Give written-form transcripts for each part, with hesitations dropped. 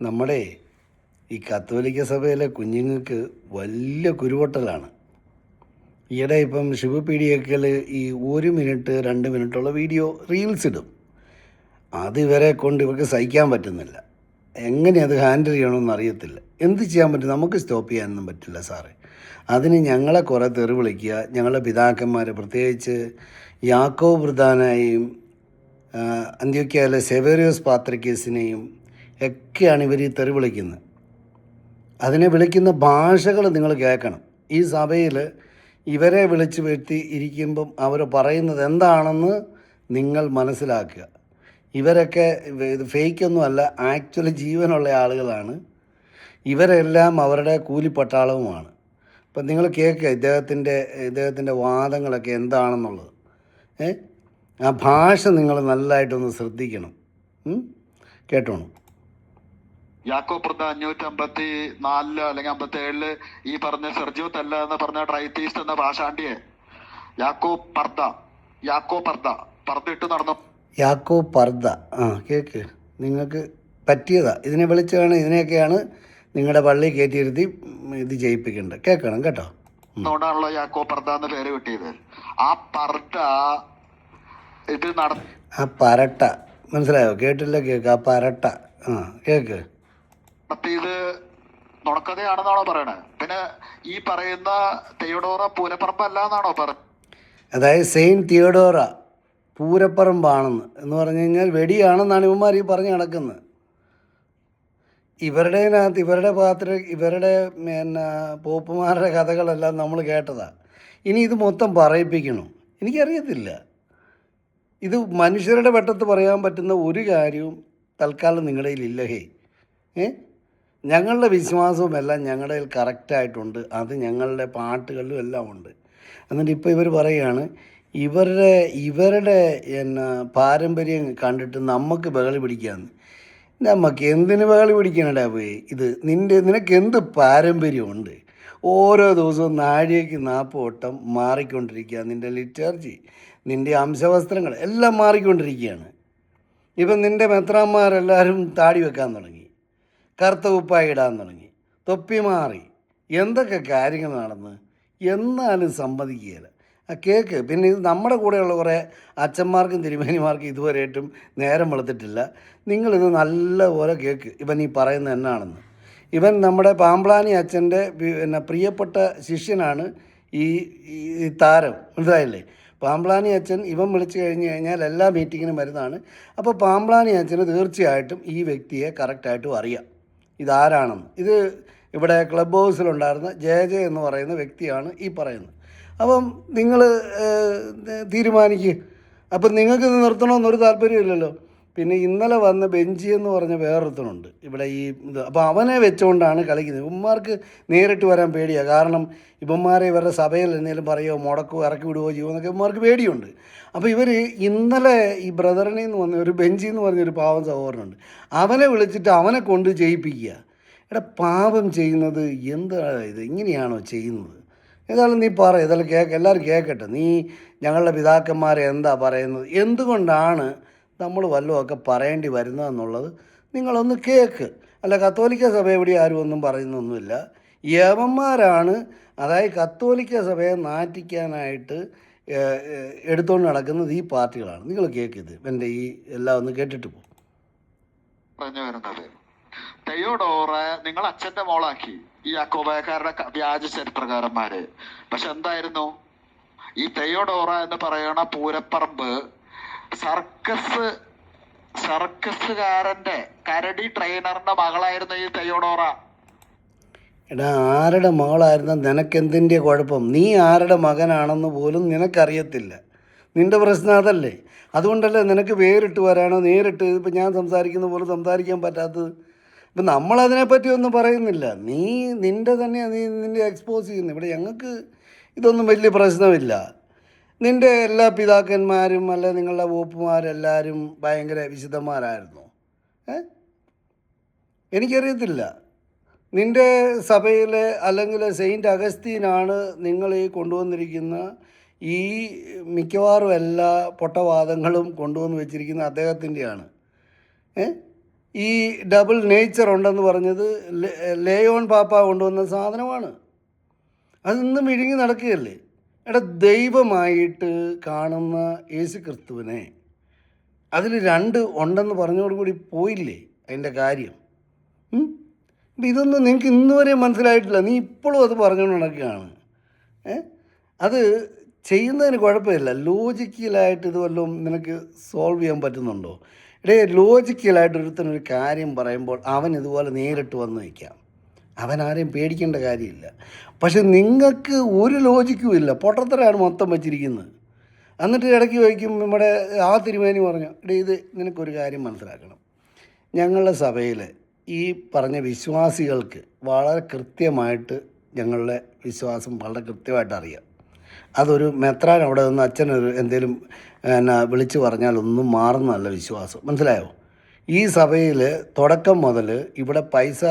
നമ്മുടെ ഈ കത്തോലിക്ക സഭയിലെ കുഞ്ഞുങ്ങൾക്ക് വലിയ കുരുവൊട്ടലാണ്. ഈയിടെ ഇപ്പം ശിവ പീഡിയക്കൽ ഈ 1 മിനിറ്റ് 2 മിനിറ്റുള്ള വീഡിയോ റീൽസ് ഇടും. അത് ഇവരെ കൊണ്ട് ഇവർക്ക് സഹിക്കാൻ പറ്റുന്നില്ല. എങ്ങനെ അത് ഹാൻഡിൽ ചെയ്യണമെന്ന് അറിയത്തില്ല. എന്ത് ചെയ്യാൻ പറ്റും? നമുക്ക് സ്റ്റോപ്പ് ചെയ്യാനൊന്നും പറ്റില്ല സാറേ. അതിന് ഞങ്ങളെ കുറേ തെറി വിളിക്കുക. ഞങ്ങളുടെ പിതാക്കന്മാർ, പ്രത്യേകിച്ച് യാക്കോബ് വൃതാനെയും അന്ത്യോക്യയിലെ സെവേറിയോസ് പാത്രിക്കേസിനെയും ഒക്കെയാണ് ഇവർ ഈ തെറി വിളിക്കുന്നത്. അതിനെ വിളിക്കുന്ന ഭാഷകൾ നിങ്ങൾ കേൾക്കണം. ഈ സഭയിൽ ഇവരെ വിളിച്ച് വരുത്തി ഇരിക്കുമ്പം അവർ പറയുന്നത് എന്താണെന്ന് നിങ്ങൾ മനസ്സിലാക്കുക. ഇവരൊക്കെ ഇത് ഫേക്കൊന്നുമല്ല, ആക്ച്വലി ജീവനുള്ള ആളുകളാണ്. ഇവരെല്ലാം അവരുടെ കൂലിപ്പട്ടാളവുമാണ്. അപ്പം നിങ്ങൾ കേൾക്കുക ഇദ്ദേഹത്തിൻ്റെ വാദങ്ങളൊക്കെ എന്താണെന്നുള്ളത്. ആ ഭാഷ നിങ്ങൾ നല്ലതായിട്ടൊന്ന് ശ്രദ്ധിക്കണം. കേട്ടോണം. യാക്കോബ് 554 അല്ലെങ്കിൽ 57 ഈ പറഞ്ഞ സെർജിയോ തെല്ല എന്ന് പറഞ്ഞ ട്രൈത്തീസ്റ്റ് എന്ന ഭാഷാണ്ടിയെ യാക്കോ പർദ്ദ ഇട്ട് നടന്നു. യാക്കോ പർദ്ദ കേക്ക് നിങ്ങൾക്ക് പറ്റിയതാ. ഇതിനെ വിളിച്ചാണ്, ഇതിനെയൊക്കെയാണ് നിങ്ങളുടെ പള്ളി കയറ്റിയിരുത്തി ഇത് ചെയ്യിപ്പിക്കേണ്ടത്. കേൾക്കണം കേട്ടോ. അതുകൊണ്ടാണല്ലോ യാക്കോ പർദ്ദ എന്ന് പേര് കിട്ടിയത്. ആ പർദ്ദ ഇത് ആ പരട്ട മനസ്സിലായോ? കേട്ടില്ല, കേക്ക്. ആ പരട്ട കേക്ക് നടത്തിയത് നുണക്കഥയാണെന്നാണോ പറയണേ? പിന്നെ ഈ പറയുന്ന തെയോഡോറ പൂരപ്പറമ്പല്ല എന്നാണോ പറയുന്നത്? അതായത് സെയിൻറ്റ് തിയോഡോറ പൂരപ്പറമ്പാണെന്ന് എന്ന് പറഞ്ഞു കഴിഞ്ഞാൽ വെടിയാണെന്നാണ് ഇവന്മാർ ഈ പറഞ്ഞ് നടക്കുന്നത്. ഇവരുടേതിനകത്ത് ഇവരുടെ പോപ്പുമാരുടെ കഥകളെല്ലാം നമ്മൾ കേട്ടതാണ്. ഇനി ഇത് മൊത്തം പറയിപ്പിക്കണം. എനിക്കറിയത്തില്ല. ഇത് മനുഷ്യരുടെ വെട്ടത്ത് പറയാൻ പറ്റുന്ന ഒരു കാര്യവും തൽക്കാലം നിങ്ങളുടെ കയ്യിലില്ല. ഞങ്ങളുടെ വിശ്വാസവും എല്ലാം ഞങ്ങളുടെ കയ്യിൽ കറക്റ്റായിട്ടുണ്ട്. അത് ഞങ്ങളുടെ പാട്ടുകളിലും എല്ലാം ഉണ്ട്. എന്നിട്ട് ഇപ്പോൾ ഇവർ പറയുകയാണ് ഇവരുടെ പാരമ്പര്യം കണ്ടിട്ട് നമുക്ക് ബഹളി പിടിക്കാമെന്ന്. നമുക്ക് എന്തിന് ബഹളി പിടിക്കണടാ പോയി? ഇത് നിനക്ക് എന്ത് പാരമ്പര്യമുണ്ട്? ഓരോ ദിവസവും നാഴികയ്ക്ക് 40 വട്ടം മാറിക്കൊണ്ടിരിക്കുക. നിൻ്റെ ലിറ്റർജി, നിൻ്റെ അംശവസ്ത്രങ്ങൾ എല്ലാം മാറിക്കൊണ്ടിരിക്കുകയാണ്. ഇപ്പം നിൻ്റെ മെത്രാന്മാരെല്ലാവരും താടി വെക്കാൻ തുടങ്ങി, കറുത്ത കുപ്പായി ഇടാൻ തുടങ്ങി, തൊപ്പി മാറി, എന്തൊക്കെ കാര്യങ്ങൾ നടന്ന്. എന്നാലും സമ്മതിക്കുകയില്ല. ആ കേക്ക്. പിന്നെ ഇത് നമ്മുടെ കൂടെയുള്ള കുറേ അച്ഛന്മാർക്കും തിരുമേനിമാർക്കും ഇതുവരെയായിട്ടും നേരം വെളുത്തിട്ടില്ല. നിങ്ങളിത് നല്ലപോലെ കേക്ക്. ഇവൻ ഈ പറയുന്നത് എന്നാണെന്ന്. ഇവൻ നമ്മുടെ പാമ്പ്ളാനി അച്ഛൻ്റെ പ്രിയപ്പെട്ട ശിഷ്യനാണ് ഈ താരം. മനസ്സിലായില്ലേ? പാമ്പ്ളാനി അച്ഛൻ ഇവൻ വിളിച്ചു കഴിഞ്ഞാൽ എല്ലാ മീറ്റിങ്ങിനും വരുന്നതാണ്. അപ്പോൾ പാമ്പ്ളാനി അച്ഛന് തീർച്ചയായിട്ടും ഈ വ്യക്തിയെ കറക്റ്റായിട്ടും അറിയാം ഇതാരാണെന്ന്. ഇത് ഇവിടെ ക്ലബ് ഹൗസിലുണ്ടായിരുന്ന ജെ എന്ന് പറയുന്ന വ്യക്തിയാണ് ഈ പറയുന്നത്. അപ്പം നിങ്ങൾ തീരുമാനിക്കുക. അപ്പം നിങ്ങൾക്ക് ഇത് നിർത്തണമെന്നൊരു താല്പര്യമില്ലല്ലോ. പിന്നെ ഇന്നലെ വന്ന ബെഞ്ചി എന്ന് പറഞ്ഞ വേറൊരുത്തനുണ്ട് ഇവിടെ ഈ ഇത്. അപ്പോൾ അവനെ വെച്ചുകൊണ്ടാണ് കളിക്കുന്നത്. ഇവന്മാർക്ക് നേരിട്ട് വരാൻ പേടിയാണ്. കാരണം ഇവന്മാരെ ഇവരുടെ സഭയിൽ എന്തെങ്കിലും പറയുമോ, മുടക്കോ, ഇറക്കി വിടുകയോ ചെയ്യുമോ എന്നൊക്കെ ഇവന്മാർക്ക് പേടിയുണ്ട്. അപ്പോൾ ഇവർ ഇന്നലെ ഈ ബ്രദറിനിൽ നിന്ന് വന്ന ഒരു ബെഞ്ചി എന്ന് പറഞ്ഞൊരു പാവം സഹോദരനുണ്ട്, അവനെ വിളിച്ചിട്ട് അവനെ കൊണ്ട് ചെയ്യിപ്പിക്കുക. പാപം ചെയ്യുന്നത് എന്താണ് ഇത്? ഇങ്ങനെയാണോ ചെയ്യുന്നത്? ഏതായാലും നീ പറ, ഏതായാലും എല്ലാവരും കേൾക്കട്ടെ. നീ ഞങ്ങളുടെ പിതാക്കന്മാരെ എന്താ പറയുന്നത്, എന്തുകൊണ്ടാണ് നമ്മൾ വല്ലതുമൊക്കെ പറയേണ്ടി വരുന്നതെന്നുള്ളത് നിങ്ങളൊന്ന് കേൾക്ക്. അല്ല, കത്തോലിക്ക സഭ എവിടെ ആരും ഒന്നും പറയുന്നൊന്നുമില്ല. യവന്മാരാണ്, അതായത് കത്തോലിക്ക സഭയെ നാറ്റിക്കാനായിട്ട് എടുത്തുകൊണ്ട് നടക്കുന്നത് ഈ പാർട്ടികളാണ്. നിങ്ങൾ കേൾക്കിത്. എൻ്റെ ഈ എല്ലാം ഒന്ന് കേട്ടിട്ട് പോകും. പറഞ്ഞു വരുന്നത് തെയോഡോറ നിങ്ങൾ അച്ഛന്റെ മോളാക്കി ഈ യാക്കോബായക്കാരുടെ വ്യാജ ചരിത്രകാരന്മാര്. പക്ഷെ എന്തായിരുന്നു ഈ തെയോഡോറ എന്ന് പറയുന്ന പൂരപ്പറമ്പ് സർക്കസുകാരന്റെ കരടി ട്രെയിനറിന്റെ മകളായിരുന്നു ഈ തെയോഡോറ. എടാ, ആരുടെ മകളായിരുന്നു നിനക്കെന്തിൻ്റെ കുഴപ്പം? നീ ആരുടെ മകനാണെന്ന് പോലും നിനക്കറിയത്തില്ല. നിൻ്റെ പ്രശ്നം അതല്ലേ? അതുകൊണ്ടല്ലേ നിനക്ക് വേറിട്ട് വരാനോ നേരിട്ട് ഇപ്പം ഞാൻ സംസാരിക്കുന്ന പോലെ സംസാരിക്കാൻ പറ്റാത്തത്. ഇപ്പം നമ്മളതിനെപ്പറ്റി ഒന്നും പറയുന്നില്ല. നിൻ്റെ എക്സ്പോസ് ചെയ്യുന്നു. ഇവിടെ ഞങ്ങൾക്ക് ഇതൊന്നും വലിയ പ്രശ്നമില്ല. നിൻ്റെ എല്ലാ പിതാക്കന്മാരും അല്ല നിങ്ങളുടെ വോപ്പുമാരെല്ലാവരും ഭയങ്കര വിശുദ്ധന്മാരായിരുന്നു. എനിക്കറിയത്തില്ല. നിൻ്റെ സഭയിലെ അല്ലെങ്കിൽ സെയിൻറ്റ് അഗസ്തീനാണ് നിങ്ങൾ ഈ കൊണ്ടുവന്നിരിക്കുന്ന ഈ മിക്കവാറും എല്ലാ പൊട്ടവാദങ്ങളും കൊണ്ടുവന്ന് വെച്ചിരിക്കുന്ന അദ്ദേഹത്തിൻ്റെയാണ്. ഈ ഡബിൾ നേച്ചർ ഉണ്ടെന്ന് പറഞ്ഞത് ലേയോൺ പാപ്പ കൊണ്ടുവന്ന സാധനമാണ്. അതൊന്നും വിഴുങ്ങി നടക്കുകയല്ലേ. എടാ, ദൈവമായിട്ട് കാണുന്ന യേശു ക്രിസ്തുവിനെ അതിൽ രണ്ട് ഉണ്ടെന്ന് പറഞ്ഞതോടുകൂടി പോയില്ലേ അതിൻ്റെ കാര്യം. അപ്പം ഇതൊന്നും നിങ്ങൾക്ക് ഇന്ന് വരെ മനസ്സിലായിട്ടില്ല. നീ ഇപ്പോഴും അത് പറഞ്ഞുകൊണ്ട് നടക്കുകയാണ്. അത് ചെയ്യുന്നതിന് കുഴപ്പമില്ല. ലോജിക്കലായിട്ട് ഇത് വല്ലതും നിനക്ക് സോൾവ് ചെയ്യാൻ പറ്റുന്നുണ്ടോ? ലോജിക്കലായിട്ട് ഒരുത്തനൊരു കാര്യം പറയുമ്പോൾ അവൻ ഇതുപോലെ നേരിട്ട് വന്ന് വയ്ക്കാം. അവൻ ആരെയും പേടിക്കേണ്ട കാര്യമില്ല. പക്ഷെ നിങ്ങൾക്ക് ഒരു ലോജിക്കും ഇല്ല. പൊട്ടത്തരാണ് മൊത്തം വച്ചിരിക്കുന്നത്. എന്നിട്ട് ഇടയ്ക്ക് വയ്ക്കും നമ്മുടെ ആ തിരുമേനി പറഞ്ഞു, ഇത് നിനക്കൊരു കാര്യം മനസ്സിലാക്കണം. ഞങ്ങളുടെ സഭയിൽ ഈ പറഞ്ഞ വിശ്വാസികൾക്ക് വളരെ കൃത്യമായിട്ട് ഞങ്ങളുടെ വിശ്വാസം വളരെ കൃത്യമായിട്ട് അറിയാം. അതൊരു മെത്രാൻ അവിടെ നിന്ന് അച്ഛനൊരു എന്തെങ്കിലും വിളിച്ചു പറഞ്ഞാൽ ഒന്നും മാറുന്നതല്ല വിശ്വാസം. മനസ്സിലായോ? ഈ സഭയിൽ തുടക്കം മുതൽ ഇവിടെ പൈസ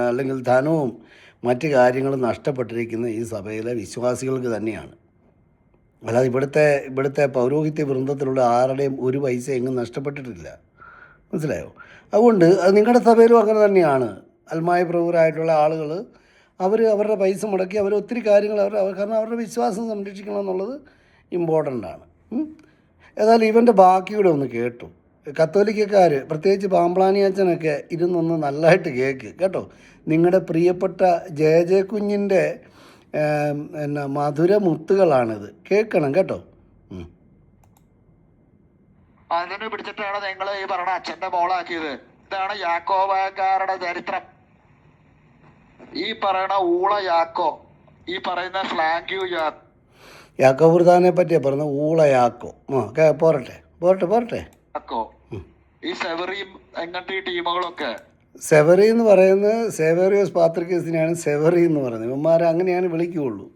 അല്ലെങ്കിൽ ധനവും മറ്റ് കാര്യങ്ങളും നഷ്ടപ്പെട്ടിരിക്കുന്ന ഈ സഭയിലെ വിശ്വാസികൾക്ക് തന്നെയാണ്. അല്ലാതെ ഇവിടുത്തെ പൗരോഹിത്യ വൃന്ദത്തിലുള്ള ആരുടെയും ഒരു പൈസ എങ്ങും നഷ്ടപ്പെട്ടിട്ടില്ല. മനസ്സിലായോ? അതുകൊണ്ട് അത് നിങ്ങളുടെ സഭയിലും അങ്ങനെ തന്നെയാണ്. അൽമായ പ്രഭുരായിട്ടുള്ള ആളുകൾ അവരുടെ പൈസ മുടക്കി അവർ ഒത്തിരി കാര്യങ്ങൾ കാരണം അവരുടെ വിശ്വാസം സംരക്ഷിക്കണം എന്നുള്ളത് ഇമ്പോർട്ടൻ്റ് ആണ്. ഏതായാലും ഇവൻ്റെ ബാക്കിയൂടെ ഒന്ന് കേട്ടു. കത്തോലിക്കക്കാർ പ്രത്യേകിച്ച് പാമ്പ്ളാനി അച്ഛനൊക്കെ ഇരുന്നൊന്ന് നല്ലതായിട്ട് കേട്ടോ. നിങ്ങളുടെ പ്രിയപ്പെട്ട ജെ കുഞ്ഞിൻ്റെ മധുരമുത്തുകളാണിത്. കേൾക്കണം കേട്ടോ. അതിനെ പിടിച്ചിട്ടാണ് നിങ്ങൾ ഈ പറഞ്ഞ അച്ഛന്റെ മോളാക്കിയത്. ഇതാണ് യാക്കോബക്കാരുടെ ചരിത്രം. ഈ പറയുന്ന ഊള യാക്കോ, ഈ പറയുന്ന ഫ്ലാങ്ക്യൂ യാക്കോ വൃതാനെ പറ്റിയാ പറഞ്ഞ ഊള യാക്കോ. പോരട്ടെ യാക്കോ, ഈ സെവറിയും എങ്ങനത്തെ ഈ ടീമുകളൊക്കെ. സെവറി എന്ന് പറയുന്നത് സേവേറിയോസ് പാത്രിക്കീസിനെയാണ് സെവറി എന്ന് പറയുന്നത്. ഇവന്മാരെ അങ്ങനെയാണ് വിളിക്കുകയുള്ളൂ.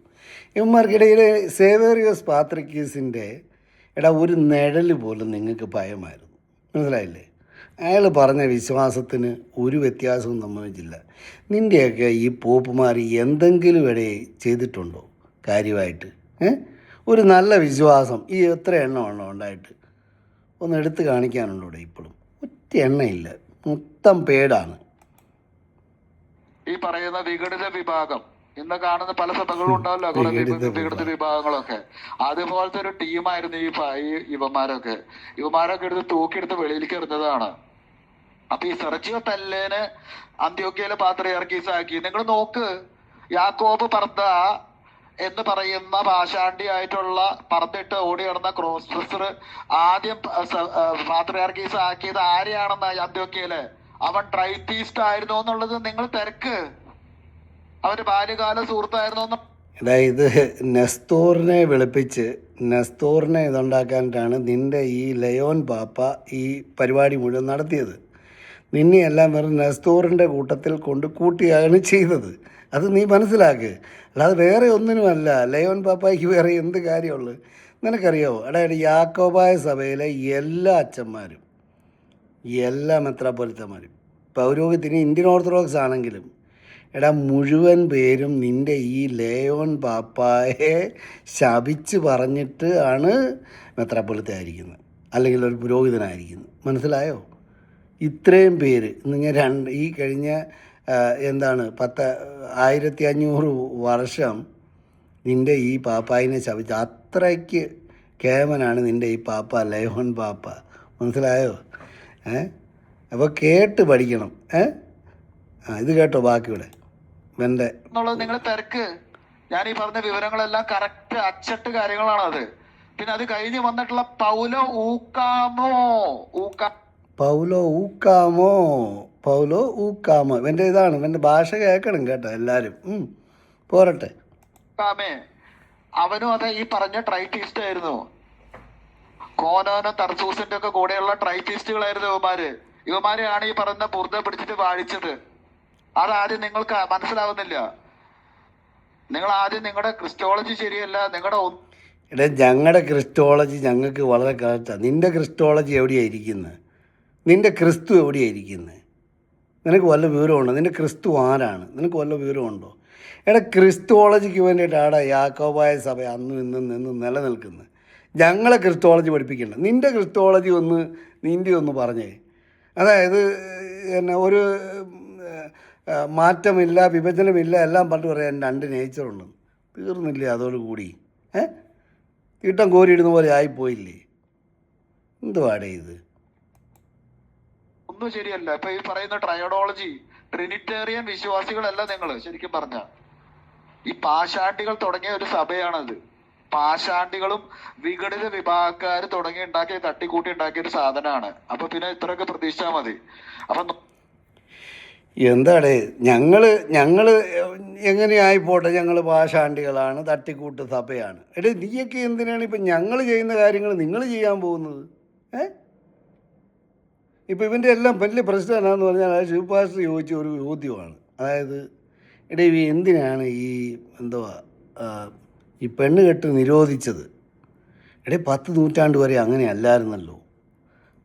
ഇവന്മാർക്കിടയിൽ സേവേറിയോസ് പാത്രിക്കീസിൻ്റെ ഒരു നിഴൽ പോലും നിങ്ങൾക്ക് ഭയമായിരുന്നു. മനസ്സിലായില്ലേ? അയാൾ പറഞ്ഞ വിശ്വാസത്തിന് ഒരു വ്യത്യാസവും സംഭവിച്ചില്ല. നിൻ്റെയൊക്കെ ഈ പോപ്പുമാർ എന്തെങ്കിലും ചെയ്തിട്ടുണ്ടോ കാര്യമായിട്ട്? ഒരു നല്ല വിശ്വാസം ഈ എത്ര എണ്ണം ഉണ്ടായിട്ട് ഒന്ന് എടുത്ത് കാണിക്കാനുണ്ടോ? ഇപ്പോഴും ഒറ്റ എണ്ണയില്ല, മൊത്തം പേടാണ്. ഈ പറയുന്ന വിഘടിത വിഭാഗം ഇന്ന് കാണുന്ന പല സഭകളും ഉണ്ടാവല്ലോ, വിഘടിത വിഭാഗങ്ങളൊക്കെ. അതുപോലത്തെ ഒരു ടീമായിരുന്നു ഈ ഇവന്മാരൊക്കെ എടുത്ത് തൂക്കിയെടുത്ത് വെളിയിലേക്ക് എറിഞ്ഞതാണ്. അപ്പൊ ഈ സെർജിയോ പെല്ലേന് അന്ത്യോക്യയിലെ പാത്രിയാർക്കീസ് ആക്കി. നിങ്ങൾ നോക്ക്, യാക്കോബ് പർദ്ദ എന്ന് പറയുന്ന പാഷാണ്ടി ആയിട്ടുള്ള പർദ്ദയിട്ട് ഓടി നടന്ന ക്രോസ് ഡ്രസ്സർ ആദ്യം പാത്രിയാർക്കീസ് ആക്കിയത് ആരെയാണെന്ന് അന്ത്യോക്യയില്? അവൻ ട്രൈത്തീസ്റ്റ് ആയിരുന്നു എന്നുള്ളത് നിങ്ങൾ തിരക്ക്. അവന്റെ ബാല്യകാല സുഹൃത്തായിരുന്നു. അതായത് നെസ്തോറിനെ വിളിപ്പിച്ച് നെസ്തോറിനെ ഇതുണ്ടാക്കാനായിട്ടാണ് നിൻ്റെ ഈ ലയോൺ പാപ്പ ഈ പരിപാടി മുഴുവൻ നടത്തിയത്. നിന്നെയെല്ലാം വെറും നെസ്തോറിൻ്റെ കൂട്ടത്തിൽ കൊണ്ട് കൂട്ടിയാണ് ചെയ്തത്. അത് നീ മനസ്സിലാക്ക്. അല്ലാതെ വേറെ ഒന്നിനുമല്ല. ലയോൺ പാപ്പായ്ക്ക് വേറെ എന്ത് കാര്യമുള്ളു? നിനക്കറിയാമോ? യാക്കോബായ സഭയിലെ എല്ലാ അച്ഛന്മാരും എല്ലാ മെത്രാപ്പൊലിത്തന്മാരും പൗരോഹിത്യത്തിന് ഇന്ത്യൻ ഓർത്തഡോക്സ് ആണെങ്കിലും മുഴുവൻ പേരും നിൻ്റെ ഈ ലയോൺ പാപ്പായെ ശപിച്ച് പറഞ്ഞിട്ട് ആണ് മെത്രാപ്പൊലിത്തയായിരിക്കുന്നത്, അല്ലെങ്കിൽ ഒരു പുരോഹിതനായിരിക്കുന്നത്. മനസ്സിലായോ? ഇത്രയും പേര് നിങ്ങൾ ഈ കഴിഞ്ഞ 1500 വർഷം നിൻ്റെ ഈ പാപ്പായിനെ ശപിച്ച് അത്രയ്ക്ക് കേമനാണ് നിൻ്റെ ഈ പാപ്പ ലയോൺ പാപ്പ. മനസ്സിലായോ? അപ്പോൾ കേട്ട് പഠിക്കണം. ഇത് കേട്ടോ ബാക്കിയുടെ എന്നുള്ളത് നിങ്ങൾ തിരക്ക്. ഞാൻ ഈ പറഞ്ഞ വിവരങ്ങളെല്ലാം കറക്റ്റ് അച്ചട്ട് കാര്യങ്ങളാണ് അത്. പിന്നെ അത് കഴിഞ്ഞ് വന്നിട്ടുള്ള പൗലോ ഊക്കാമോ ഇവൻ്റെ ഇതാണ്. ഇവൻ്റെ ഭാഷ കേൾക്കണം കേട്ടോ എല്ലാവരും. പോരട്ടെ. അവനും അതെ ഈ പറഞ്ഞ ട്രൈറ്റീസ്റ്റ് ആയിരുന്നു. കോനോനും തർസൂസിന്റെ ഒക്കെ കൂടെയുള്ള ട്രൈറ്റീസ്റ്റുകളായിരുന്നു ഇവന്മാരെയാണ് ഈ പറഞ്ഞ ബുർദ പിടിച്ചിട്ട് വാഴിച്ചത്. അതാദ്യം നിങ്ങൾക്ക് മനസ്സിലാവുന്നില്ല. നിങ്ങൾ ആദ്യം നിങ്ങളുടെ ക്രിസ്റ്റോളജി ശരിയല്ല. ഞങ്ങളുടെ ക്രിസ്റ്റോളജി ഞങ്ങൾക്ക് വളരെ കറക്റ്റാണ്. നിന്റെ ക്രിസ്റ്റോളജി എവിടെയായിരിക്കുന്നത്? നിന്റെ ക്രിസ്തു എവിടെയായിരിക്കുന്നത്? നിനക്ക് വല്ല വിവരമുണ്ടോ? നിന്റെ ക്രിസ്തു ആരാണ്? നിനക്ക് വല്ല വിവരമുണ്ടോ? ക്രിസ്റ്റോളജിക്ക് വേണ്ടിയിട്ടാണ് യാക്കോബായ സഭ അന്നും ഇന്നും നിലനിൽക്കുന്നത്. ഞങ്ങളെ ക്രിസ്റ്റോളജി പഠിപ്പിക്കേണ്ട. നിന്റെ ക്രിസ്റ്റോളജി നിൻ്റെ ഒന്ന് പറഞ്ഞേ. അതായത് പിന്നെ ഒരു മാറ്റമില്ല, വിഭജനമില്ല, എല്ലാം പറഞ്ഞിട്ട് പറയാൻ രണ്ട് നേച്ചറുണ്ട്. തീർന്നില്ലേ അതോടുകൂടി? തീട്ടം കോരിയിടുന്ന പോലെ ആയിപ്പോയില്ലേ? എന്തുവാടേ ഇത്? ഒന്നും ശരിയല്ല. ഇപ്പൊ ഈ പറയുന്ന ട്രയോഡോളജി, ട്രിനിറ്റേറിയൻ വിശ്വാസികളല്ല നിങ്ങൾ. ശരിക്കും പറഞ്ഞ ഈ പാഷാണ്ടികൾ തുടങ്ങിയ ഒരു സഭയാണത്. പാഷാണ്ടികളും വിഘടിത വിഭാഗക്കാർ തുടങ്ങി ഉണ്ടാക്കിയ തട്ടിക്കൂട്ടി ഉണ്ടാക്കിയ ഒരു സാധനമാണ്. അപ്പൊ പിന്നെ ഇത്രയൊക്കെ പ്രതീക്ഷിച്ചാൽ മതി. അപ്പൊ എന്താടേ ഞങ്ങൾ എങ്ങനെയായിപ്പോട്ടെ, ഞങ്ങൾ പാഷാണ്ടികളാണ്, തട്ടിക്കൂട്ട് സഭയാണ്. എടേ നീയൊക്കെ എന്തിനാണ് ഇപ്പം ഞങ്ങൾ ചെയ്യുന്ന കാര്യങ്ങൾ നിങ്ങൾ ചെയ്യാൻ പോകുന്നത്? ഇപ്പം ഇവൻ്റെ എല്ലാം വലിയ പ്രശ്നം എന്നാന്ന് പറഞ്ഞാൽ ശിവപാസ്റ്റർ ചോദിച്ച ഒരു ചോദ്യമാണ്. അതായത് എടേ എന്തിനാണ് ഈ എന്തുവാ ഈ പെണ്ണ് കെട്ട് നിരോധിച്ചത്? എടേ 10 നൂറ്റാണ്ട് വരെ അങ്ങനെ അല്ലായിരുന്നല്ലോ,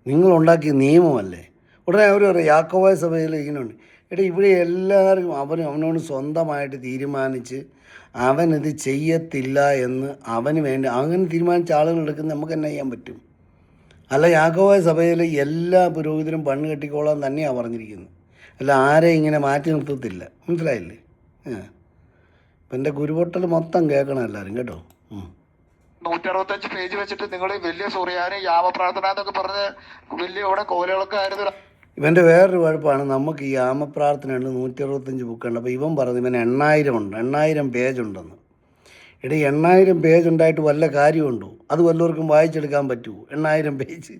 നിങ്ങളുണ്ടാക്കിയ നിയമമല്ലേ. ഉടനെ അവർ പറയും യാക്കോബായ സഭയിൽ ഇങ്ങനെയുണ്ട്. എടേ ഇവിടെ എല്ലാവരും അവനോട് സ്വന്തമായിട്ട് തീരുമാനിച്ച് അവനിത് ചെയ്യത്തില്ല എന്ന് അവന് വേണ്ടി അങ്ങനെ തീരുമാനിച്ച ആളുകൾ എടുക്കുന്ന നമുക്ക് തന്നെ ചെയ്യാൻ പറ്റും? അല്ല, യാക്കോബായ സഭയിൽ എല്ലാ പുരോഹിതരും പെണ്ണ് കെട്ടിക്കോളാൻ തന്നെയാണ് പറഞ്ഞിരിക്കുന്നത്. അല്ല, ആരെയും ഇങ്ങനെ മാറ്റി നിർത്തത്തില്ല. മനസ്സിലായില്ലേ? ഇപ്പം എൻ്റെ കുരുപൊട്ടൽ മൊത്തം കേൾക്കണം എല്ലാവരും കേട്ടോ. 165 പേജ് വെച്ചിട്ട് നിങ്ങൾ വലിയ സുറിയാനി യാമപ്രാർത്ഥന എന്നൊക്കെ പറഞ്ഞ് വലിയ ഇവിടെ കോലുകളൊക്കെ ആയിരുന്നു. ഇവൻ്റെ വേറൊരു കുഴപ്പമാണ്, നമുക്ക് ഈ യാമപ്രാർത്ഥനയുണ്ട് 165 ബുക്കുണ്ട്. അപ്പോൾ ഇവൻ പറഞ്ഞു ഇവൻ 8000 ഉണ്ട്, 8000 പേജുണ്ടെന്ന്. എടീ 8000 പേജ് ഉണ്ടായിട്ട് വല്ല കാര്യമുണ്ടോ? അത് വല്ലവർക്കും വായിച്ചെടുക്കാൻ പറ്റുമോ 8000 പേജ്?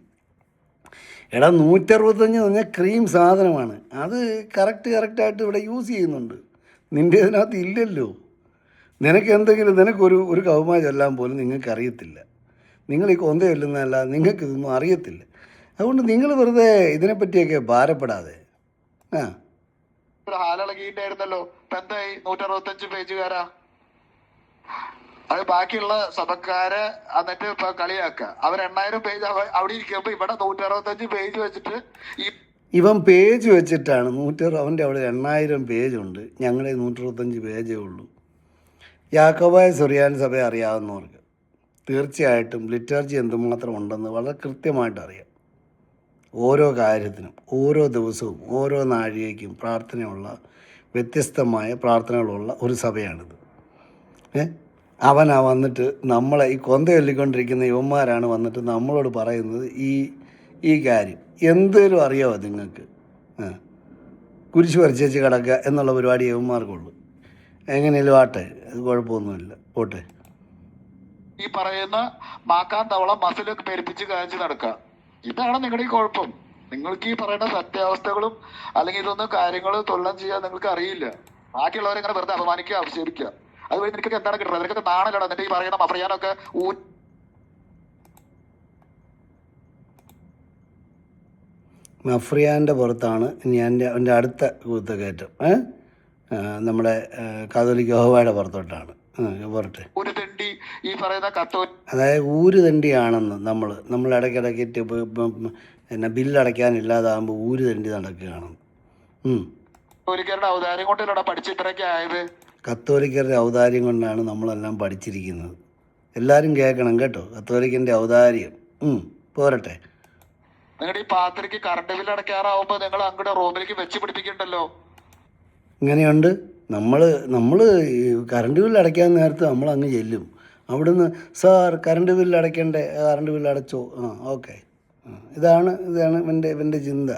എടാ 165 എന്ന് പറഞ്ഞാൽ ക്രീം സാധനമാണ്. അത് കറക്റ്റായിട്ട് ഇവിടെ യൂസ് ചെയ്യുന്നുണ്ട്. നിൻ്റെ ഇതിനകത്ത് ഇല്ലല്ലോ. നിനക്ക് എന്തെങ്കിലും ഒരു കൗമാ ചൊല്ലാൻ പോലും നിങ്ങൾക്ക് അറിയത്തില്ല. നിങ്ങൾ ഈ കൊന്ത ചൊല്ലുന്നതല്ല, നിങ്ങൾക്കിതൊന്നും അറിയത്തില്ല. അതുകൊണ്ട് നിങ്ങൾ വെറുതെ ഇതിനെപ്പറ്റിയൊക്കെ ഭാരപ്പെടാതെ. ഹാലിളകിയിട്ടായിരുന്നല്ലോ. ഇപ്പൊ എന്തായി 165 പേജുകാരാ? അത് ബാക്കിയുള്ള സഭക്കാരെ എന്നിട്ട് ഇപ്പൊ കളിയാക്കുക. അവർ 8000 പേജ് അവിടെ ഇരിക്കുമ്പോ ഇവിടെ 165 പേജ് വെച്ചിട്ട് ഇവൻ പേജ് വെച്ചിട്ടാണ് അവൻ്റെ അവിടെ 8000 പേജുണ്ട്, ഞങ്ങളുടെ 165 പേജേ ഉള്ളൂ. യാക്കോബായ സുറിയാനി സഭ അറിയാവുന്നവർക്ക് തീർച്ചയായിട്ടും ലിറ്റർജി എന്തുമാത്രം ഉണ്ടെന്ന് വളരെ കൃത്യമായിട്ട് അറിയാം. ഓരോ കാര്യത്തിനും ഓരോ ദിവസവും ഓരോ നാഴികയ്ക്കും പ്രാർത്ഥനയുള്ള വ്യത്യസ്തമായ പ്രാർത്ഥനകളുള്ള ഒരു സഭയാണിത്. അവനാ വന്നിട്ട് നമ്മളെ ഈ കൊന്ത ചൊല്ലിക്കൊണ്ടിരിക്കുന്ന യുവന്മാരാണ് വന്നിട്ട് നമ്മളോട് പറയുന്നത് ഈ കാര്യം. എന്തേലും അറിയാമോ നിങ്ങൾക്ക്? കുരിശ് വരച്ചേച്ച് കിടക്കുക എന്നുള്ള പരിപാടി യുവന്മാർക്കുള്ളൂ. എങ്ങനെയാലും ആട്ടെ, അത് കുഴപ്പമൊന്നുമില്ല, പോട്ടെ. ഈ പറയുന്ന മാക്കാൻ തവള മസിലൊക്കെ പെരുപ്പിച്ച് കാണിച്ച് നടക്കുക, ഇതാണ് നിങ്ങളുടെ ഈ കുഴപ്പം. നിങ്ങൾക്ക് ഈ പറയുന്ന സത്യാവസ്ഥകളും അല്ലെങ്കിൽ ഇതൊന്നും കാര്യങ്ങൾ തൊല്ലം ചെയ്യാൻ നിങ്ങൾക്ക് അറിയില്ല. ബാക്കിയുള്ളവരെ ഇങ്ങനെ വെറുതെ അപമാനിക്കുക, ആക്ഷേപിക്കുക. അതുവഴി നിനക്കൊക്കെ എന്താണ് കിട്ടുന്നത്? നിനക്കൊക്കെ നാണല്ലോ എന്നിട്ട് ഈ പറയുന്ന മഫറിയാനൊക്കെ മഫ്രിയാൻ്റെ പുറത്താണ് ഇനി എൻ്റെ അടുത്ത കൂത്തുകയറ്റം. നമ്മുടെ കാതോലിക്ക യഹോവയുടെ പുറത്തോട്ടാണ്. പോരട്ടെ. ഒരു തെണ്ടി ഈ പറയുന്ന അതായത് ഊര് തെണ്ടിയാണെന്ന് നമ്മൾ ഇടയ്ക്കിടയ്ക്ക് പിന്നെ ബില്ലടയ്ക്കാനില്ലാതാകുമ്പോൾ ഊര് തെണ്ടി നടക്കുകയാണെന്ന്. കത്തോലിക്കരുടെ ഔദാര്യം കൊണ്ടല്ലോടാ പഠിച്ച് ഇത്രയൊക്കെ ആയത്. കത്തോലിക്കരുടെ ഔദാര്യം കൊണ്ടാണ് നമ്മളെല്ലാം പഠിച്ചിരിക്കുന്നത്. എല്ലാവരും കേൾക്കണം കേട്ടോ, കത്തോലിക്കൻ്റെ ഔദാര്യം. പോരട്ടെ. നിങ്ങളുടെ ഈ പാത്രിക്ക് കറണ്ട് ബില്ല് അടയ്ക്കാറാവുമ്പോ നിങ്ങൾ അങ്ങോട്ട് റൂമിലേക്ക് വെച്ച് പിടിപ്പിക്കണ്ടല്ലോ. ഇങ്ങനെയുണ്ട്. നമ്മൾ കറണ്ട് ബില്ല് അടയ്ക്കാൻ നേരത്ത് നമ്മൾ അങ്ങ് ചെല്ലും. അവിടുന്ന് സാർ കറണ്ട് ബില്ല് അടയ്ക്കണ്ടേ, കറണ്ട് ബില്ല് അടച്ചോ, ഓക്കെ. ഇതാണ് ഇവൻ്റെ ചിന്ത.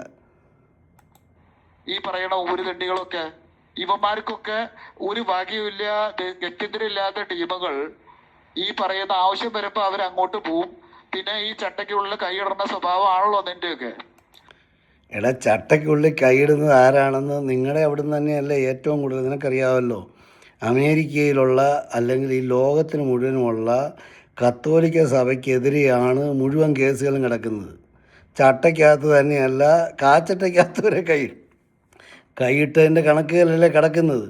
ഈ പറയുന്ന ഊര് തെണ്ടികളൊക്കെ ഇവന്മാർക്കൊക്കെ ഒരു വകയില്ല, ഗത്യന്തരമില്ലാത്ത ടീമുകൾ ഈ പറയുന്ന ആവശ്യം വരുമ്പോ അവർ അങ്ങോട്ട് പോവും. പിന്നെ ഈ ചട്ടയ്ക്കുള്ളിൽ കൈയിടുന്ന സ്വഭാവമാണല്ലോ നിന്റെയൊക്കെ. എടാ, ചട്ടയ്ക്കുള്ളിൽ കൈയിടുന്നത് ആരാണെന്ന് നിങ്ങളുടെ അവിടെ നിന്ന് തന്നെയല്ലേ ഏറ്റവും കൂടുതൽ നിനക്കറിയാമല്ലോ. അമേരിക്കയിലുള്ള അല്ലെങ്കിൽ ഈ ലോകത്തിന് മുഴുവനുമുള്ള കത്തോലിക്ക സഭയ്ക്കെതിരെയാണ് മുഴുവൻ കേസുകളും കിടക്കുന്നത്. ചട്ടയ്ക്കകത്ത് തന്നെയല്ല, കാച്ചട്ടയ്ക്കകത്ത് വരെ കൈയിട്ടതിൻ്റെ കണക്കുകളല്ലേ കിടക്കുന്നത്.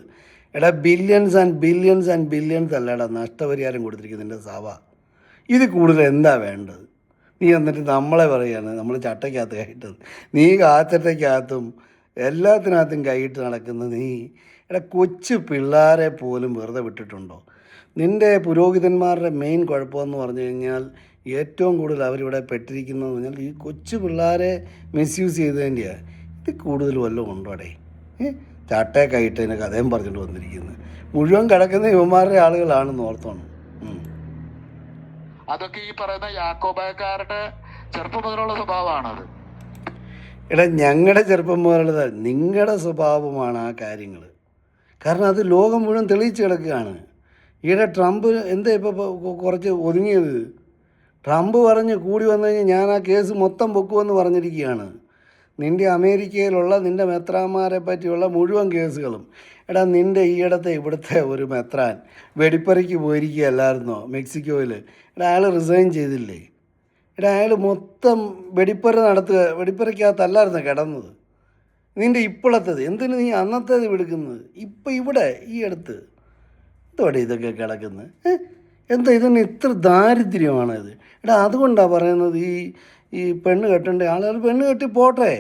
എടാ, ബില്യൺസ് ആൻഡ് ബില്യൺസ് അല്ലടാ നഷ്ടപരിഹാരം കൊടുത്തിരിക്കുന്നതിൻ്റെ സഭ. ഇത് കൂടുതൽ എന്താ വേണ്ടത്? നീ എന്നിട്ട് നമ്മളെ പറയാണ് നമ്മൾ ചട്ടയ്ക്കകത്ത് കൈയിട്ടത്. നീ കാച്ചട്ടയ്ക്കകത്തും എല്ലാത്തിനകത്തും കൈയിട്ട് നടക്കുന്ന നീ, എടാ കൊച്ചു പിള്ളേരെ പോലും വെറുതെ വിട്ടിട്ടുണ്ടോ? നിൻ്റെ പുരോഹിതന്മാരുടെ മെയിൻ കുഴപ്പമെന്ന് പറഞ്ഞു കഴിഞ്ഞാൽ ഏറ്റവും കൂടുതൽ അവരിവിടെ പെട്ടിരിക്കുന്നതെന്ന് പറഞ്ഞാൽ ഈ കൊച്ചു പിള്ളേരെ മിസ്യൂസ് ചെയ്തതിൻ്റെയാണ്. ഇത് കൂടുതൽ വല്ലതും ഉണ്ടോടെ? ചാട്ടയെ കൈയിട്ടതിന് കഥയും പറഞ്ഞിട്ട് വന്നിരിക്കുന്നത് മുഴുവൻ കിടക്കുന്ന യുവമാരുടെ ആളുകളാണെന്ന് ഓർത്തോണം. അതൊക്കെ ഈ പറയുന്ന യാക്കോബായക്കാരുടെ ചെറുപ്പം മുതലുള്ള സ്വഭാവമാണത്. എടാ, ഞങ്ങളുടെ ചെറുപ്പം മുതലുള്ളത് നിങ്ങളുടെ സ്വഭാവമാണ് ആ കാര്യങ്ങൾ. കാരണം അത് ലോകം മുഴുവൻ തെളിയിച്ച് കിടക്കുകയാണ്. ഈയിടെ ട്രംപ് എന്താ ഇപ്പോൾ കുറച്ച് ഒതുങ്ങിയത്? ട്രംപ് പറഞ്ഞ് കൂടി വന്നു കഴിഞ്ഞാൽ ഞാൻ ആ കേസ് മൊത്തം പൊക്കുമെന്ന് പറഞ്ഞിരിക്കുകയാണ്. നിൻ്റെ അമേരിക്കയിലുള്ള നിൻ്റെ മെത്രാന്മാരെ പറ്റിയുള്ള മുഴുവൻ കേസുകളും. എടാ, നിൻ്റെ ഈയിടത്തെ ഇവിടുത്തെ ഒരു മെത്രാൻ വെടിപ്പറയ്ക്ക് പോയിരിക്കുകയല്ലായിരുന്നോ മെക്സിക്കോയിൽ? എടാ, അയാൾ റിസൈൻ ചെയ്തില്ലേ? എടാ, അയാൾ മൊത്തം വെടിപ്പറയ്ക്കകത്തല്ലായിരുന്നു കിടന്നത്. നിൻ്റെ ഇപ്പോഴത്തേത് എന്തിനു നീ അന്നത്തേത് എടുക്കുന്നത്? ഇപ്പം ഇവിടെ ഈ അടുത്ത് എന്തോടെ ഇതൊക്കെ കിടക്കുന്നത്? എന്താ ഇതിന് ഇത്ര ദാരിദ്ര്യമാണ് ഇത്? എടാ, അതുകൊണ്ടാണ് പറയുന്നത് ഈ പെണ്ണ് കെട്ടേണ്ട ആളുകൾ പെണ്ണ് കെട്ടി പോട്ടെ.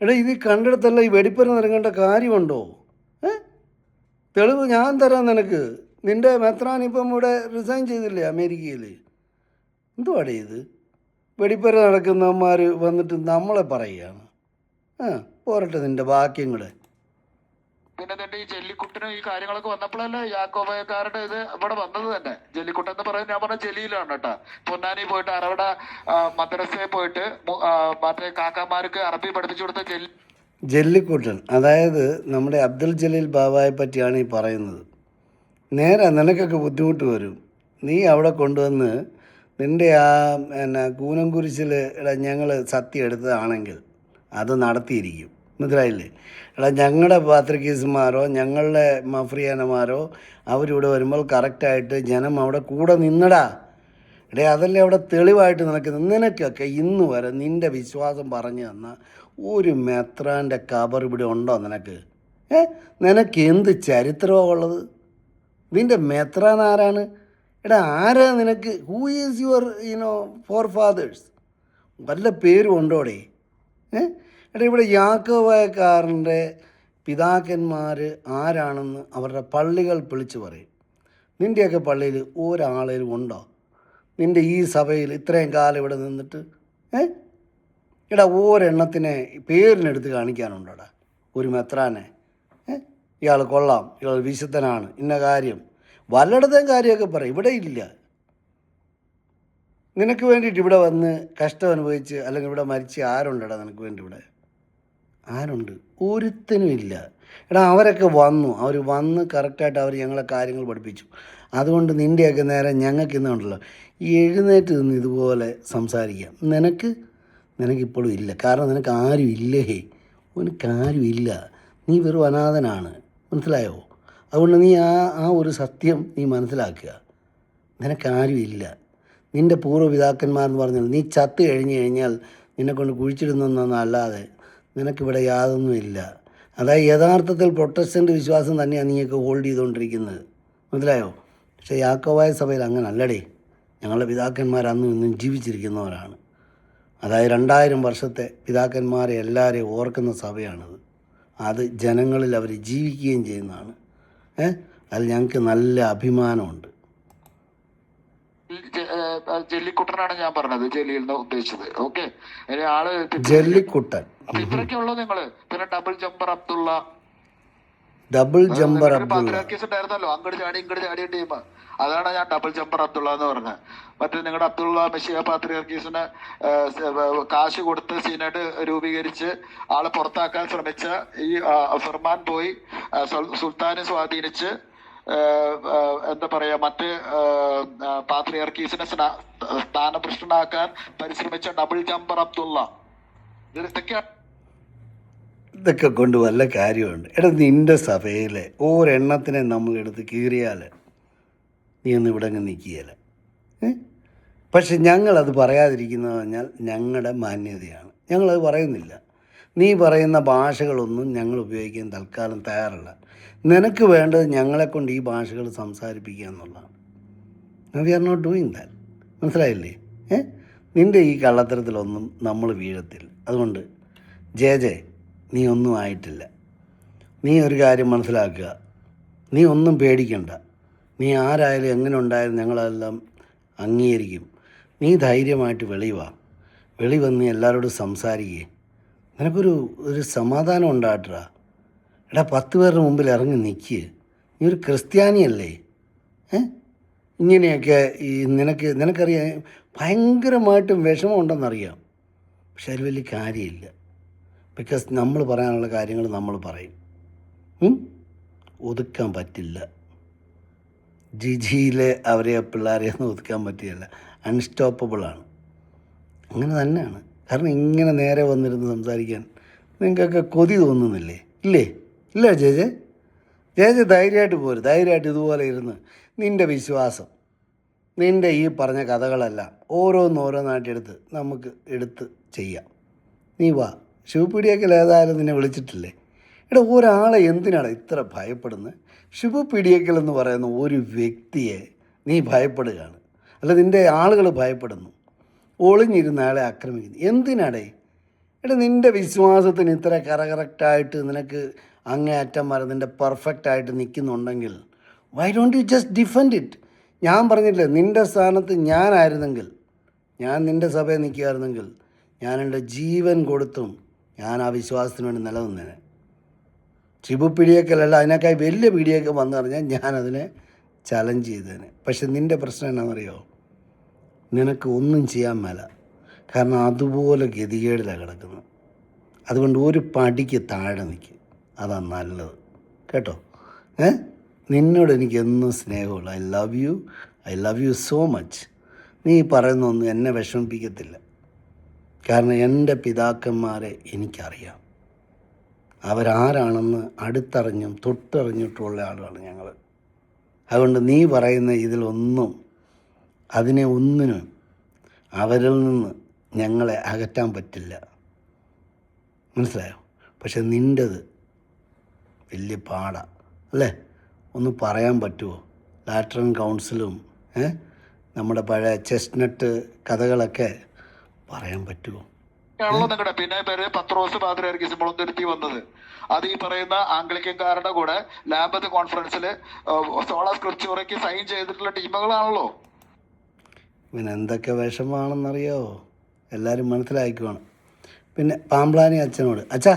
എടാ, ഇത് കണ്ടിടത്തല്ല ഈ വെടിപ്പര നിറങ്ങേണ്ട കാര്യമുണ്ടോ? തെളിവ് ഞാൻ തരാം നിനക്ക്. നിൻ്റെ മെത്രാൻ ഇപ്പം ഇവിടെ റിസൈൻ ചെയ്തില്ലേ അമേരിക്കയിൽ? എന്തുവാടേ ഇത്? വെടിപ്പര നടക്കുന്നവന്മാർ വന്നിട്ട് നമ്മളെ പറയുകയാണ്. പോരട്ടെ നിൻ്റെ ബാക്കിയും കൂടെ. പിന്നെ നിന്റെ ഈ ജെല്ലിക്കുട്ടനും ഈ കാര്യങ്ങളൊക്കെ വന്നപ്പോഴല്ലേ യാക്കോബായക്കാരുടെ ഇത് ഇവിടെ വന്നത് തന്നെ. ജെല്ലിക്കുട്ടൻ എന്ന് പറയുന്നത് ഞാൻ പറഞ്ഞ ജലീലാണ് കേട്ടോ. പൊന്നാനി പോയിട്ട് അറവട മദ്രസയിൽ പോയിട്ട് മറ്റേ കാക്കാമാർക്ക് അറബി പഠിപ്പിച്ചു കൊടുത്ത ജെല്ലിക്കുട്ടൻ, അതായത് നമ്മുടെ അബ്ദുൽ ജലീൽ ബാബായെ പറ്റിയാണ് ഈ പറയുന്നത്. നേരെ നിനക്കൊക്കെ ബുദ്ധിമുട്ട് വരും. നീ അവിടെ കൊണ്ടുവന്ന് നിൻ്റെ ആ കൂനംകുരിശിൽ ഞങ്ങൾ സത്യം എടുത്തതാണെങ്കിൽ അത് നടത്തിയിരിക്കും. മനസ്സിലായില്ലേ? എടാ, ഞങ്ങളുടെ പാത്രികീസുമാരോ ഞങ്ങളുടെ മഫ്രിയാനമാരോ അവരിവിടെ വരുമ്പോൾ കറക്റ്റായിട്ട് ജനം അവിടെ കൂടെ നിന്നടാ. എടേ, അതല്ലേ അവിടെ തെളിവായിട്ട് നിനക്കൊക്കെ ഇന്ന് വരെ നിൻ്റെ വിശ്വാസം പറഞ്ഞു തന്ന ഒരു മെത്രാൻ്റെ കബർ ഇവിടെ ഉണ്ടോ നിനക്ക്? നിനക്ക് എന്ത് ചരിത്രമാണ് ഉള്ളത്? നിൻ്റെ മെത്രാൻ ആരാണ്? എടാ, ആരാ നിനക്ക്? Who is your forefathers? വല്ല പേരും ഉണ്ടോടെ? എടാ, ഇവിടെ യാക്കോബായക്കാരൻ്റെ പിതാക്കന്മാർ ആരാണെന്ന് അവരുടെ പള്ളികൾ വിളിച്ച് പറയും. നിൻ്റെയൊക്കെ പള്ളിയിൽ ഒരാളേലും ഉണ്ടോ? നിൻ്റെ ഈ സഭയിൽ ഇത്രയും കാലം ഇവിടെ നിന്നിട്ട് എടാ, ഒരെണ്ണത്തിനെ പേരിനെടുത്ത് കാണിക്കാനുണ്ടോടാ ഒരു മെത്രാനെ? ഇയാൾ കൊള്ളാം, ഇയാൾ വിശുദ്ധനാണ്, ഇന്ന കാര്യം വല്ലയിടത്തേയും കാര്യമൊക്കെ പറയും. ഇവിടെ ഇല്ല. നിനക്ക് വേണ്ടിയിട്ട് ഇവിടെ വന്ന് കഷ്ടം അനുഭവിച്ച് അല്ലെങ്കിൽ ഇവിടെ മരിച്ച് ആരുണ്ടടാ നിനക്ക് വേണ്ടി? ഇവിടെ ആരുണ്ട്? ഒരുത്തനും ഇല്ല. എടാ, അവരൊക്കെ അവർ വന്ന് കറക്റ്റായിട്ട് അവർ ഞങ്ങളെ കാര്യങ്ങൾ പഠിപ്പിച്ചു. അതുകൊണ്ട് നിൻ്റെയൊക്കെ നേരെ ഞങ്ങൾക്ക് ഇന്നുണ്ടല്ലോ എഴുന്നേറ്റ് നിന്ന് ഇതുപോലെ സംസാരിക്കാം. നിനക്കിപ്പോഴും ഇല്ല. കാരണം നിനക്ക് ആരും ഇല്ലേ? നിനക്കാരും ഇല്ല. നീ വെറും അനാഥനാണ്. മനസ്സിലായോ? അതുകൊണ്ട് നീ ആ ഒരു സത്യം നീ മനസ്സിലാക്കുക. നിനക്കാരും ഇല്ല. നിൻ്റെ പൂർവ്വപിതാക്കന്മാരെന്ന് പറഞ്ഞാൽ നീ ചത്ത് കഴിഞ്ഞാൽ നിന്നെക്കൊണ്ട് കുഴിച്ചിടുന്നൊന്നല്ലാതെ നിനക്കിവിടെ യാതൊന്നുമില്ല. അതായത് യഥാർത്ഥത്തിൽ പ്രൊട്ടസ്റ്റൻ്റ് വിശ്വാസം തന്നെയാണ് നീയൊക്കെ ഹോൾഡ് ചെയ്തുകൊണ്ടിരിക്കുന്നത്. മനസ്സിലായോ? പക്ഷേ യാക്കോബായ സഭയിൽ അങ്ങനെ അല്ലടേ. ഞങ്ങളുടെ പിതാക്കന്മാർ അന്നും ഇന്നും ജീവിച്ചിരിക്കുന്നവരാണ്. അതായത് 2000 വർഷത്തെ പിതാക്കന്മാരെ എല്ലാവരെയും ഓർക്കുന്ന സഭയാണത്. അത് ജനങ്ങളിൽ അവർ ജീവിക്കുകയും ചെയ്യുന്നതാണ്. അതിൽ ഞങ്ങൾക്ക് നല്ല അഭിമാനമുണ്ട്. ജെല്ലിക്കുട്ടനാണ് ഞാൻ പറഞ്ഞത്, ജലീൽ എന്ന് ഉദ്ദേശിച്ചത്. ഓക്കെ, ആള് ജെല്ലിക്കുട്ടൻ. അപ്പൊ ഇത്രയൊക്കെ ഉള്ളൂ നിങ്ങള്. പിന്നെ ഡബിൾ ജമ്പർ അബ്ദുള്ള ഉണ്ടായിരുന്നല്ലോ, അങ്ങോട്ട് ചാടി ഇങ്ങോട്ട് ചാടിയ ടീം. അതാണ് ഞാൻ ഡബിൾ ജമ്പർ അബ്ദുള്ള എന്ന് പറഞ്ഞത്. മറ്റേ നിങ്ങളുടെ അബ്ദുള്ള മെഷിയ പാത്രിയർക്കീസിന് കാശ് കൊടുത്ത് സിനഡ് രൂപീകരിച്ച് ആളെ പുറത്താക്കാൻ ശ്രമിച്ച ഈ ഫിർമാൻ പോയി സുൽത്താനെ സ്വാധീനിച്ച് എന്താ പറയാ മറ്റ് പാത്രിയർക്കീസിനെ സ്ഥാനഭ്രഷ്ടനാക്കാൻ പരിശ്രമിച്ച ഡബിൾ ജമ്പർ അബ്ദുള്ള. ഇതൊക്കെ കൊണ്ട് വല്ല കാര്യമുണ്ട്? എടാ, നിൻ്റെ സഭയിലെ ഒരെണ്ണത്തിനെ നമ്മളെടുത്ത് കീറിയാൽ നീ ഒന്നും ഇവിടെ അങ്ങ് നിൽക്കുകയില്ല. പക്ഷെ ഞങ്ങളത് പറയാതിരിക്കുന്നത് പറഞ്ഞാൽ ഞങ്ങളുടെ മാന്യതയാണ്. ഞങ്ങളത് പറയുന്നില്ല. നീ പറയുന്ന ഭാഷകളൊന്നും ഞങ്ങൾ ഉപയോഗിക്കാൻ തൽക്കാലം തയ്യാറല്ല. നിനക്ക് വേണ്ടത് ഞങ്ങളെക്കൊണ്ട് ഈ ഭാഷകൾ സംസാരിപ്പിക്കുക എന്നുള്ളതാണ്. We are not doing that. മനസ്സിലായില്ലേ? നിൻ്റെ ഈ കള്ളത്തരത്തിലൊന്നും നമ്മൾ വീഴത്തില്ല. അതുകൊണ്ട് ജെ നീ ഒന്നും ആയിട്ടില്ല. നീ ഒരു കാര്യം മനസ്സിലാക്കുക, നീ ഒന്നും പേടിക്കണ്ട. നീ ആരായാലും എങ്ങനെ ഉണ്ടായാലും ഞങ്ങളെല്ലാം അംഗീകരിക്കും. നീ ധൈര്യമായിട്ട് വെളി വന്ന് എല്ലാവരോടും സംസാരിക്കേ. നിനക്കൊരു സമാധാനം ഉണ്ടാകട്ടാ. എടാ 10 പേരുടെ മുമ്പിൽ ഇറങ്ങി നിൽക്കുക. നീ ഒരു ക്രിസ്ത്യാനിയല്ലേ? ഇങ്ങനെയൊക്കെ ഈ നിനക്കറിയാം ഭയങ്കരമായിട്ടും വിഷമമുണ്ടെന്നറിയാം. പക്ഷെ അതിൽ വലിയ കാര്യമില്ല. ബിക്കോസ് നമ്മൾ പറയാനുള്ള കാര്യങ്ങൾ നമ്മൾ പറയും. ഒതുക്കാൻ പറ്റില്ല. ജിജിയിലെ അവരെ പിള്ളേരെയൊന്നും ഒതുക്കാൻ പറ്റില്ല. അൺസ്റ്റോപ്പബിളാണ്. അങ്ങനെ തന്നെയാണ്. കാരണം ഇങ്ങനെ നേരെ വന്നിരുന്ന് സംസാരിക്കാൻ നിങ്ങൾക്കൊക്കെ കൊതി തോന്നുന്നില്ലേ? ഇല്ല ജേജെ ധൈര്യമായിട്ട് പോര്. ധൈര്യമായിട്ട് ഇതുപോലെ ഇരുന്ന് നിൻ്റെ വിശ്വാസം, നിൻ്റെ ഈ പറഞ്ഞ കഥകളെല്ലാം ഓരോന്നായിട്ട് നമുക്ക് എടുത്ത് ചെയ്യാം. നീ വാ. ശിവപീഡിയക്കൽ ഏതായാലും നിന്നെ വിളിച്ചിട്ടില്ലേ? ഒരാളെ എന്തിനാണ് ഇത്ര ഭയപ്പെടുന്നത്? ശിവപീഡിയക്കൽ എന്ന് പറയുന്ന ഒരു വ്യക്തിയെ നീ ഭയപ്പെടുകയാണ്, അല്ല നിൻ്റെ ആളുകൾ ഭയപ്പെടുന്നു. ഒളിഞ്ഞിരുന്ന ആളെ ആക്രമിക്കുന്നു. എന്തിനാടേ? നിൻ്റെ വിശ്വാസത്തിന് ഇത്ര കറക്റ്റായിട്ട് നിനക്ക് അങ്ങേയറ്റം വരെ നിൻ്റെ പെർഫെക്റ്റായിട്ട് നിൽക്കുന്നുണ്ടെങ്കിൽ why don't you just defend it? ഞാൻ പറഞ്ഞില്ലേ, നിൻ്റെ സ്ഥാനത്ത് ഞാനായിരുന്നെങ്കിൽ, ഞാൻ നിൻ്റെ സഭയിൽ നിൽക്കുകയായിരുന്നെങ്കിൽ ഞാൻ എൻ്റെ ജീവൻ കൊടുത്തും ഞാൻ ആ വിശ്വാസത്തിന് വേണ്ടി നിലനിന്നേനെ. ശിവു പീഡിയക്കലല്ല, അതിനേക്കാൾ വലിയ പീഡിയൊക്കെ വന്നു പറഞ്ഞാൽ ഞാനതിനെ ചലഞ്ച് ചെയ്തേനെ. പക്ഷെ നിൻ്റെ പ്രശ്നം എന്നാണെന്നറിയോ? നിനക്ക് ഒന്നും ചെയ്യാൻ മേല. കാരണം അതുപോലെ ഗതികേടിലാണ് കിടക്കുന്നത്. അതുകൊണ്ട് ഒരു പടിക്ക് താഴെ നിൽക്കുക, അതാണ് നല്ലത് കേട്ടോ. നിന്നോട് എനിക്ക് എന്നും സ്നേഹമുള്ളൂ. I love you so much. നീ പറയുന്നൊന്നും എന്നെ വിഷമിപ്പിക്കത്തില്ല. കാരണം എൻ്റെ പിതാക്കന്മാരെ എനിക്കറിയാം. അവരാരാണെന്ന് അടുത്തറിഞ്ഞും തൊട്ടറിഞ്ഞിട്ടുള്ള ആളാണ് ഞങ്ങൾ. അതുകൊണ്ട് നീ പറയുന്ന ഇതിലൊന്നും, ഒന്നിനും അവരിൽ നിന്ന് ഞങ്ങളെ അകറ്റാൻ പറ്റില്ല. മനസ്സിലായോ? പക്ഷെ നിൻ്റെത് വലിയ പാടാണ് അല്ലേ? ഒന്ന് പറയാൻ പറ്റുമോ? ലാറ്ററൻ കൗൺസിലും നമ്മുടെ പഴയ ചെസ്റ്റ്നട്ട് കഥകളൊക്കെ പറയാൻ പറ്റുമോ? നിങ്ങളുടെ പിന്നെ പേര് പത്രോസ് പാതിരായിരിക്കും സിംബളന്തുരുത്തി വന്നത്. അത് ഈ പറയുന്ന ആംഗ്ലിക്കൻകാരുടെ കൂടെ ലാബത്ത് കോൺഫറൻസിൽ സോള സ്ക്രിപ്ചറയ്ക്ക് സൈൻ ചെയ്തിട്ടുള്ള ടീമുകളാണല്ലോ. പിന്നെ എന്തൊക്കെ വിഷമാണെന്നറിയാവോ? എല്ലാവരും മനസ്സിലാക്കിക്കുവാണ്. പിന്നെ പാമ്പ്ലാനി അച്ഛനോട്, അച്ഛാ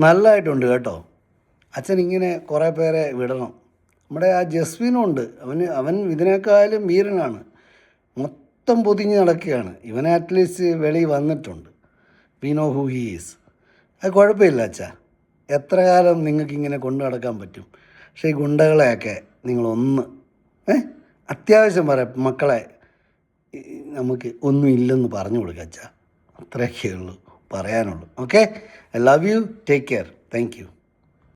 നല്ലതായിട്ടുണ്ട് കേട്ടോ, അച്ഛൻ ഇങ്ങനെ കുറേ പേരെ വിടണം. നമ്മുടെ ആ ജസ്വിനുണ്ട്, അവൻ ഇതിനേക്കാളും വീരനാണ്. മൊത്തം പൊതിഞ്ഞ് നടക്കുകയാണ്. ഇവനെ അറ്റ്ലീസ്റ്റ് വെളി വന്നിട്ടുണ്ട്. We know who he is. അത് കുഴപ്പമില്ല അച്ഛാ. എത്ര കാലം നിങ്ങൾക്കിങ്ങനെ കൊണ്ടു നടക്കാൻ പറ്റും? പക്ഷേ ഈ ഗുണ്ടകളെയൊക്കെ നിങ്ങളൊന്ന് അത്യാവശ്യം മക്കളെ നമുക്ക് ഒന്നും ഇല്ലെന്ന് പറഞ്ഞു കൊടുക്കുക അച്ഛാ. അത്രയൊക്കെ ഉള്ളൂ പറയാനുള്ളൂ. Okay, I love U. Take care. Thank you.